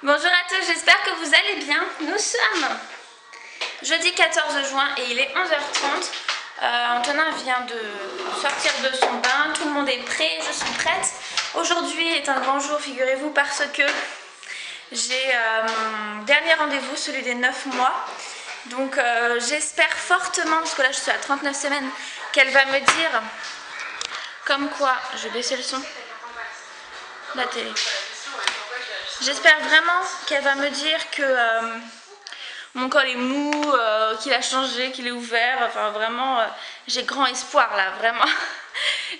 Bonjour à tous, j'espère que vous allez bien. Nous sommes jeudi 14 juin et il est 11h30. Antonin vient de sortir de son bain, tout le monde est prêt, je suis prête. Aujourd'hui est un grand jour, figurez-vous, parce que j'ai mon dernier rendez-vous, celui des 9 mois. Donc j'espère fortement, parce que là je suis à 39 semaines, qu'elle va me dire comme quoi, je vais baisser le son de la télé. J'espère vraiment qu'elle va me dire que mon col est mou, qu'il a changé, qu'il est ouvert. Enfin vraiment, j'ai grand espoir là, vraiment.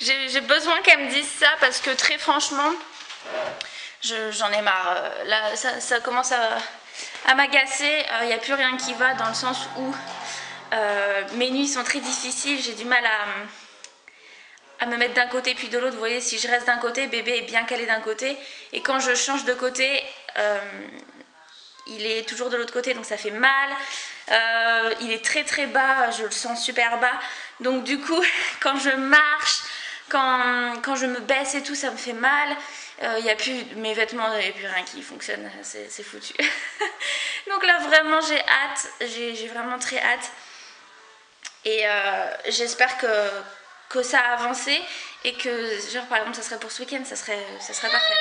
J'ai besoin qu'elle me dise ça parce que très franchement, j'en ai marre. Là, ça commence à m'agacer. Il n'y a plus rien qui va dans le sens où mes nuits sont très difficiles. J'ai du mal à me mettre d'un côté puis de l'autre. Vous voyez, si je reste d'un côté, bébé est bien calé d'un côté, et quand je change de côté, il est toujours de l'autre côté, donc ça fait mal. Il est très très bas, je le sens super bas, donc du coup quand je marche, quand je me baisse et tout, ça me fait mal. Il n'y a plus mes vêtements, il n'y a plus rien qui fonctionne, c'est foutu. Donc là vraiment j'ai hâte, j'ai vraiment très hâte, et j'espère que ça a avancé et que, genre par exemple ça serait pour ce week-end, ça serait parfait.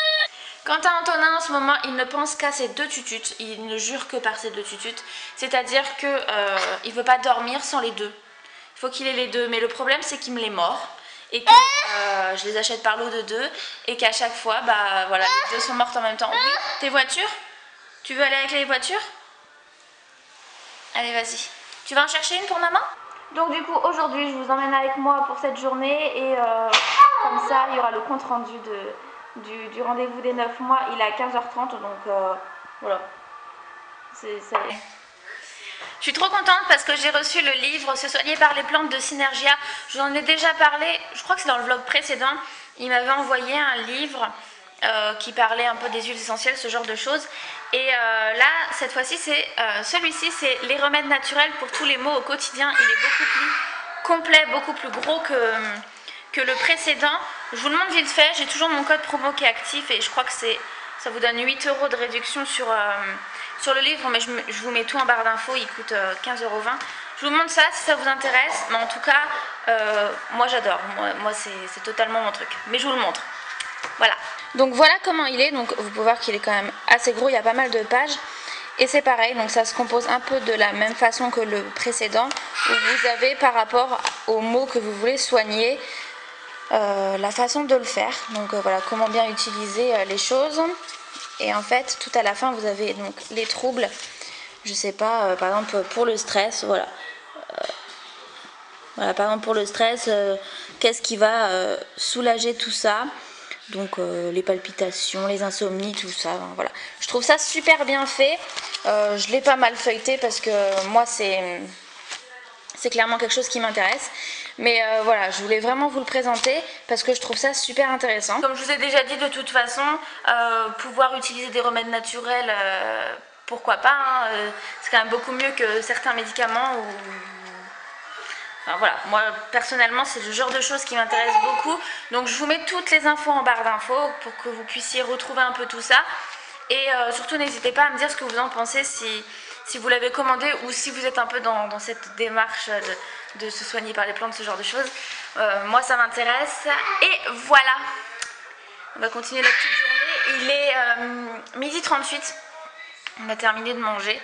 Quant à Antonin, en ce moment, il ne pense qu'à ses 2 tututes, il ne jure que par ses 2 tututes, c'est-à-dire qu'il ne veut pas dormir sans les 2. Il faut qu'il ait les 2, mais le problème c'est qu'il me les mord et que je les achète par lot de 2 et qu'à chaque fois, bah voilà, les 2 sont mortes en même temps. Oui, tes voitures? Tu veux aller avec les voitures? Allez, vas-y. Tu vas en chercher une pour maman? Donc du coup aujourd'hui je vous emmène avec moi pour cette journée et comme ça il y aura le compte rendu du rendez-vous des 9 mois. Il est à 15h30, donc voilà. Je suis trop contente parce que j'ai reçu le livre Se soigner par les plantes de Synergia. Je vous en ai déjà parlé, je crois que c'est dans le vlog précédent. Il m'avait envoyé un livre qui parlait un peu des huiles essentielles, ce genre de choses. Et là, cette fois-ci, celui-ci, c'est les remèdes naturels pour tous les maux au quotidien. Il est beaucoup plus complet, beaucoup plus gros que le précédent. Je vous le montre vite fait. J'ai toujours mon code promo qui est actif et je crois que ça vous donne 8 € de réduction sur le livre, mais je vous mets tout en barre d'infos. Il coûte 15,20 €. Je vous montre ça si ça vous intéresse, mais en tout cas, moi j'adore. Moi c'est totalement mon truc. Mais je vous le montre. Voilà. Donc voilà comment il est. Donc vous pouvez voir qu'il est quand même assez gros. Il y a pas mal de pages. Et c'est pareil. Donc ça se compose un peu de la même façon que le précédent, où vous avez par rapport aux maux que vous voulez soigner la façon de le faire. Donc voilà comment bien utiliser les choses. Et en fait, tout à la fin, vous avez donc les troubles. Je sais pas, par exemple pour le stress, voilà. Voilà, par exemple pour le stress, qu'est-ce qui va soulager tout ça? Donc les palpitations, les insomnies, tout ça, hein, voilà. Je trouve ça super bien fait. Je l'ai pas mal feuilleté parce que moi c'est clairement quelque chose qui m'intéresse. Mais voilà, je voulais vraiment vous le présenter parce que je trouve ça super intéressant. Comme je vous ai déjà dit, de toute façon, pouvoir utiliser des remèdes naturels, pourquoi pas, hein, c'est quand même beaucoup mieux que certains médicaments ou... Enfin, voilà, moi personnellement c'est le genre de choses qui m'intéresse beaucoup. Donc je vous mets toutes les infos en barre d'infos pour que vous puissiez retrouver un peu tout ça. Et surtout n'hésitez pas à me dire ce que vous en pensez, si vous l'avez commandé ou si vous êtes un peu dans cette démarche de se soigner par les plantes, ce genre de choses. Moi ça m'intéresse. Et voilà, on va continuer la petite journée. Il est 12h38, on a terminé de manger.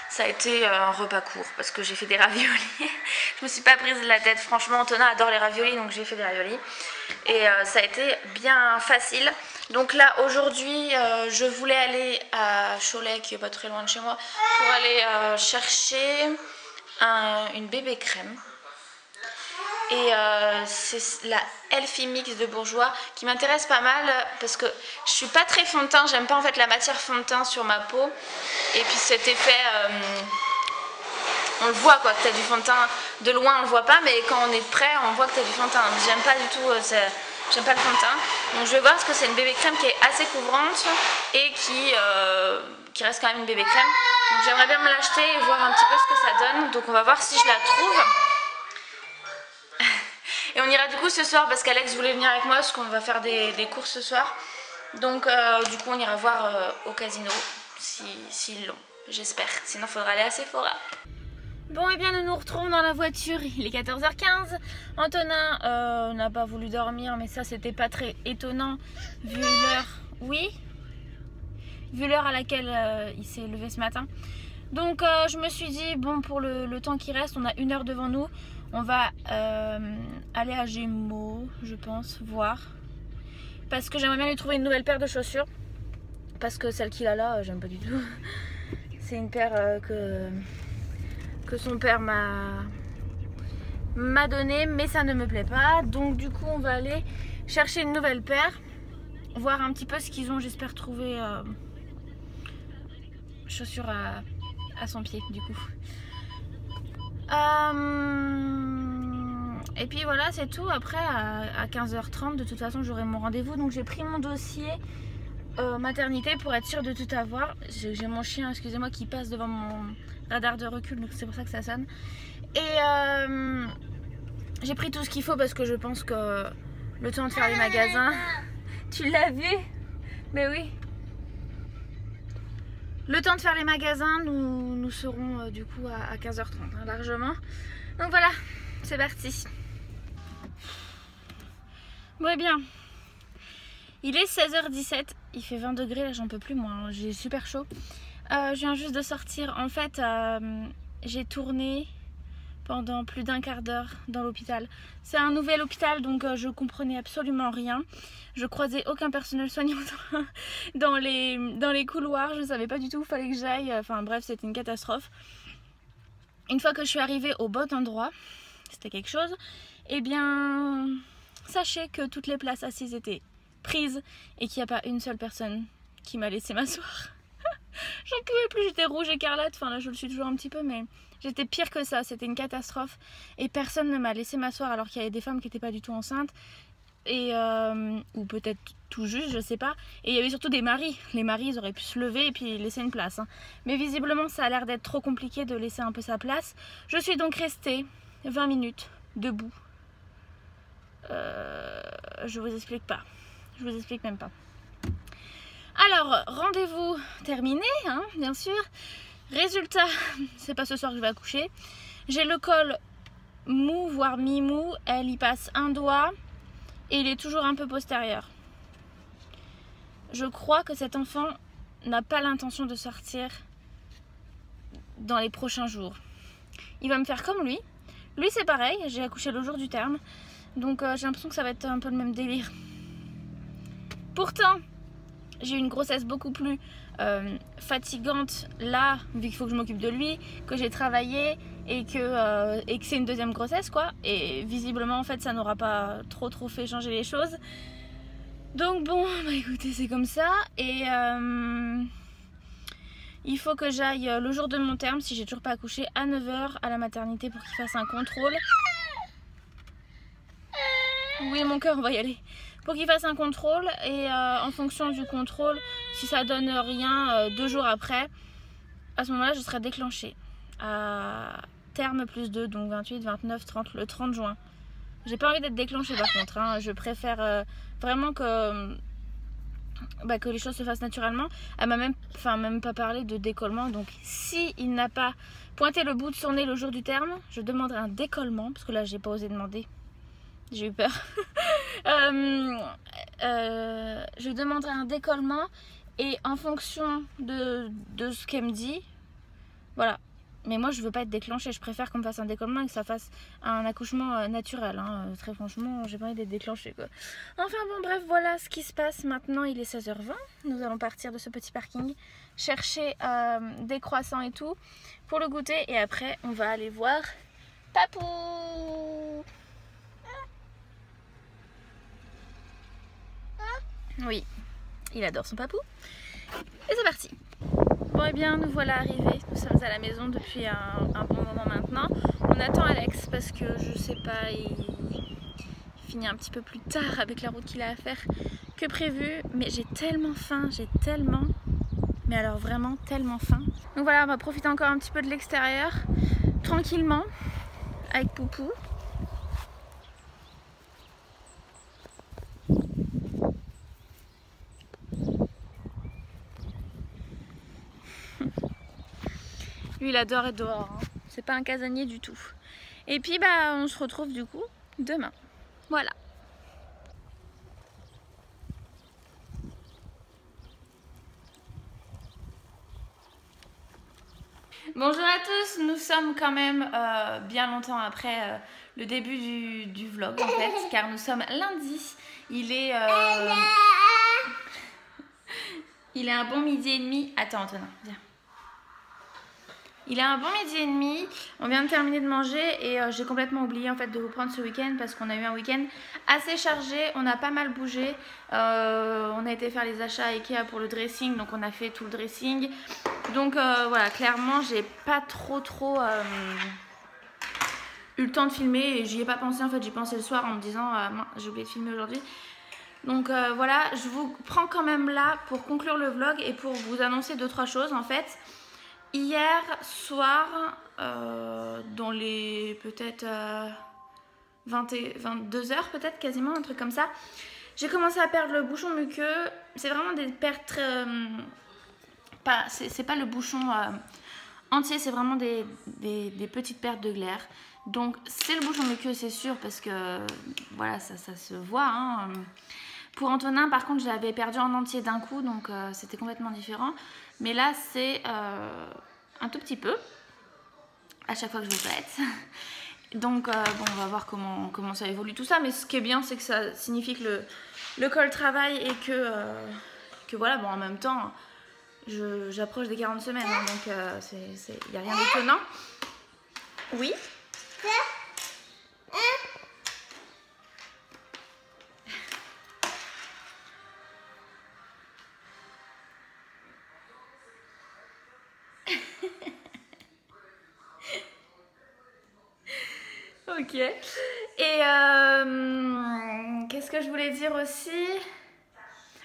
Ça a été un repas court parce que j'ai fait des raviolis. Je me suis pas prise la tête, franchement Antonin adore les raviolis, donc j'ai fait des raviolis. Et ça a été bien facile. Donc là aujourd'hui je voulais aller à Cholet, qui est pas très loin de chez moi, pour aller chercher une bébé crème. Et c'est la Elfie Mix de Bourjois qui m'intéresse pas mal parce que je suis pas très fond de teint, j'aime pas en fait la matière fond de teint sur ma peau. Et puis cet effet, on le voit quoi, que tu as du fond de teint de loin, on le voit pas, mais quand on est de près, on voit que tu as du fond de teint. J'aime pas du tout, j'aime pas le fond de teint. Donc je vais voir parce que c'est une bébé crème qui est assez couvrante et qui reste quand même une bébé crème. Donc j'aimerais bien me l'acheter et voir un petit peu ce que ça donne. Donc on va voir si je la trouve. Et on ira du coup ce soir parce qu'Alex voulait venir avec moi parce qu'on va faire des courses ce soir. Donc du coup on ira voir au casino s'ils l'ont, j'espère. Sinon, il faudra aller à Sephora. Bon, et bien nous nous retrouvons dans la voiture, il est 14h15. Antonin n'a pas voulu dormir, mais ça c'était pas très étonnant vu l'heure. Oui, vu l'heure à laquelle il s'est levé ce matin. Donc je me suis dit, bon, pour le temps qui reste, on a 1 heure devant nous. On va aller à Gémeaux, je pense, voir. Parce que j'aimerais bien lui trouver une nouvelle paire de chaussures. Parce que celle qu'il a là, j'aime pas du tout. C'est une paire que son père m'a donné, mais ça ne me plaît pas. Donc du coup on va aller chercher une nouvelle paire, voir un petit peu ce qu'ils ont. J'espère trouver chaussures à son pied du coup. Et puis voilà, c'est tout. Après à 15h30 de toute façon j'aurai mon rendez-vous. Donc j'ai pris mon dossier maternité pour être sûre de tout avoir. J'ai mon chien, excusez-moi, qui passe devant mon radar de recul, donc c'est pour ça que ça sonne. Et j'ai pris tout ce qu'il faut parce que je pense que le temps de faire les magasins... Tu l'as vu? Mais oui. Le temps de faire les magasins, nous serons du coup à 15h30 hein, largement. Donc voilà, c'est parti. Bon et bien, il est 16h17, il fait 20 degrés, là j'en peux plus moi, hein, j'ai super chaud. Je viens juste de sortir, en fait j'ai tourné pendant plus d'1 quart d'heure dans l'hôpital. C'est un nouvel hôpital donc je comprenais absolument rien. Je croisais aucun personnel soignant dans les couloirs, je ne savais pas du tout où il fallait que j'aille, enfin bref c'était une catastrophe. Une fois que je suis arrivée au bon endroit, c'était quelque chose, et bien sachez que toutes les places assises étaient prises et qu'il n'y a pas une seule personne qui m'a laissé m'asseoir. J'en pouvais plus, j'étais rouge écarlate, enfin là je le suis toujours un petit peu, mais j'étais pire que ça, c'était une catastrophe et personne ne m'a laissé m'asseoir alors qu'il y avait des femmes qui n'étaient pas du tout enceintes et ou peut-être tout juste, je sais pas, et il y avait surtout des maris. Les maris ils auraient pu se lever et puis laisser une place hein. Mais visiblement ça a l'air d'être trop compliqué de laisser un peu sa place. Je suis donc restée 20 minutes debout. Je vous explique pas, je vous explique même pas. Alors, rendez-vous terminé, hein, bien sûr. Résultat, c'est pas ce soir que je vais accoucher. J'ai le col mou, voire mi-mou. Elle y passe un doigt et il est toujours un peu postérieur. Je crois que cet enfant n'a pas l'intention de sortir dans les prochains jours. Il va me faire comme lui. Lui, c'est pareil, j'ai accouché le jour du terme. Donc, j'ai l'impression que ça va être un peu le même délire. Pourtant, j'ai eu une grossesse beaucoup plus fatigante là, vu qu'il faut que je m'occupe de lui, que j'ai travaillé et que c'est une deuxième grossesse quoi. Et visiblement en fait ça n'aura pas trop fait changer les choses. Donc bon, bah écoutez c'est comme ça. Et il faut que j'aille le jour de mon terme, si j'ai toujours pas accouché, à 9h à la maternité pour qu'il fasse un contrôle. Oui mon cœur, on va y aller. Pour qu'il fasse un contrôle et en fonction du contrôle, si ça donne rien 2 jours après, à ce moment-là je serai déclenchée à terme plus 2, donc 28, 29, 30, le 30 juin. J'ai pas envie d'être déclenchée par contre, hein. Je préfère vraiment que les choses se fassent naturellement. Elle m'a même pas parlé de décollement, donc si il n'a pas pointé le bout de son nez le jour du terme, je demanderai un décollement, parce que là j'ai pas osé demander. J'ai eu peur. Je demanderai un décollement et en fonction de ce qu'elle me dit, voilà. Mais moi je veux pas être déclenchée, je préfère qu'on me fasse un décollement et que ça fasse un accouchement naturel hein. Très franchement j'ai pas envie d'être déclenchée quoi. Enfin bon bref, voilà ce qui se passe maintenant. Il est 16h20, nous allons partir de ce petit parking, chercher des croissants et tout pour le goûter et après on va aller voir Papou. Oui, il adore son papou. Et c'est parti. Bon et bien nous voilà arrivés, nous sommes à la maison depuis un bon moment maintenant. On attend Alex parce que je sais pas, il finit un petit peu plus tard avec la route qu'il a à faire que prévu. Mais j'ai tellement faim, mais alors vraiment tellement faim. Donc voilà, on va profiter encore un petit peu de l'extérieur, tranquillement, avec Poupou. Lui il adore être dehors, hein. C'est pas un casanier du tout. Et puis bah on se retrouve du coup demain. Voilà. Bonjour à tous, nous sommes quand même bien longtemps après le début du vlog en fait, car nous sommes lundi. Il est un bon midi et demi. Attends Antonin, viens. Il est un bon midi et demi, on vient de terminer de manger et j'ai complètement oublié en fait de vous prendre ce week-end parce qu'on a eu un week-end assez chargé, on a pas mal bougé, on a été faire les achats à Ikea pour le dressing, donc on a fait tout le dressing. Donc voilà, clairement j'ai pas trop eu le temps de filmer et j'y ai pas pensé en fait, j'y pensé le soir en me disant j'ai oublié de filmer aujourd'hui. Donc voilà, je vous prends quand même là pour conclure le vlog et pour vous annoncer 2-3 choses en fait. Hier soir, dans les peut-être 22h peut-être quasiment, un truc comme ça, j'ai commencé à perdre le bouchon muqueux. C'est vraiment des pertes c'est pas le bouchon entier, c'est vraiment des petites pertes de glaire. Donc c'est le bouchon muqueux, c'est sûr, parce que voilà, ça se voit, hein. Pour Antonin par contre je l'avais perdu en entier d'un coup, donc c'était complètement différent. Mais là c'est un tout petit peu à chaque fois que je le pète. Donc bon, on va voir comment ça évolue tout ça. Mais ce qui est bien, c'est que ça signifie que le col travaille et que voilà, bon en même temps j'approche des 40 semaines, hein, donc il n'y a rien d'étonnant. Oui. Ok. Et qu'est-ce que je voulais dire aussi?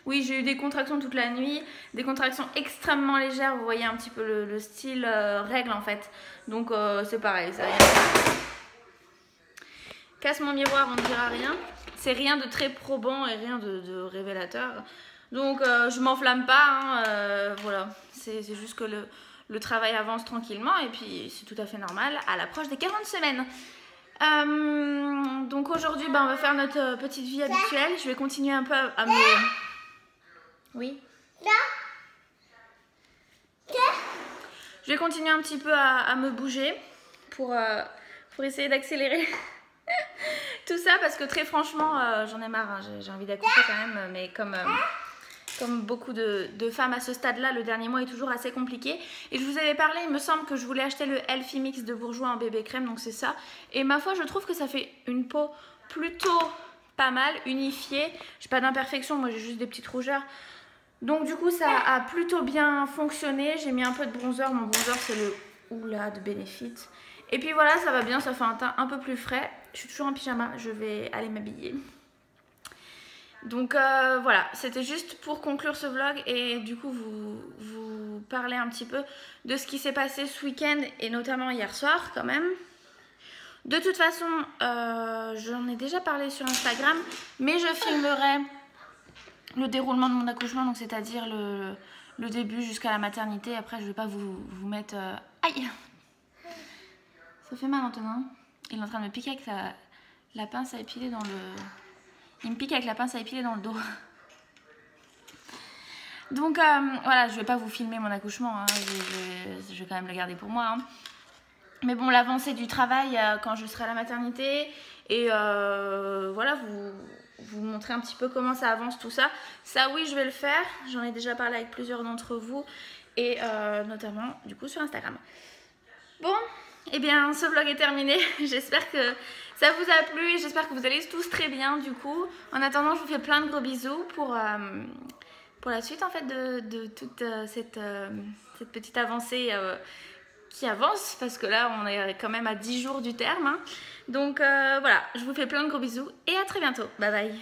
Oui, j'ai eu des contractions toute la nuit, des contractions extrêmement légères. Vous voyez un petit peu le style règle en fait. Donc c'est pareil, ça. Casse mon miroir, on ne dira rien. C'est rien de très probant et rien de révélateur. Donc je m'enflamme pas, hein, voilà. C'est juste que le travail avance tranquillement et puis c'est tout à fait normal à l'approche des 40 semaines. Donc aujourd'hui on va faire notre petite vie habituelle. Je vais continuer un peu à me... Oui. Je vais continuer un petit peu à me bouger pour essayer d'accélérer tout ça parce que très franchement j'en ai marre, hein. J'ai envie d'accoucher quand même, mais comme beaucoup de femmes à ce stade-là, le dernier mois est toujours assez compliqué. Et je vous avais parlé, il me semble que je voulais acheter le Healthy Mix de Bourjois en bébé crème, donc c'est ça. Et ma foi, je trouve que ça fait une peau plutôt pas mal, unifiée. J'ai pas d'imperfection, moi j'ai juste des petites rougeurs. Donc du coup, ça a plutôt bien fonctionné. J'ai mis un peu de bronzer, mon bronzer c'est le Oula de Benefit. Et puis voilà, ça va bien, ça fait un teint un peu plus frais. Je suis toujours en pyjama, je vais aller m'habiller. Donc voilà, c'était juste pour conclure ce vlog et du coup vous parler un petit peu de ce qui s'est passé ce week-end et notamment hier soir quand même. De toute façon, j'en ai déjà parlé sur Instagram, mais je filmerai le déroulement de mon accouchement, donc c'est-à-dire le début jusqu'à la maternité. Après, je vais pas vous mettre... Aïe! Ça fait mal maintenant. Il est en train de me piquer avec la pince à épiler dans le... Il me pique avec la pince à épiler dans le dos. Donc voilà, je vais pas vous filmer mon accouchement, hein. Je vais quand même le garder pour moi, hein. Mais bon, l'avancée du travail quand je serai à la maternité et voilà, vous montrer un petit peu comment ça avance tout ça. Ça oui, je vais le faire. J'en ai déjà parlé avec plusieurs d'entre vous et notamment du coup sur Instagram. Bon, et bien ce vlog est terminé. J'espère que ça vous a plu et j'espère que vous allez tous très bien du coup. En attendant, je vous fais plein de gros bisous pour la suite en fait de toute cette petite avancée qui avance, parce que là on est quand même à 10 jours du terme, hein. Donc voilà, je vous fais plein de gros bisous et à très bientôt. Bye bye.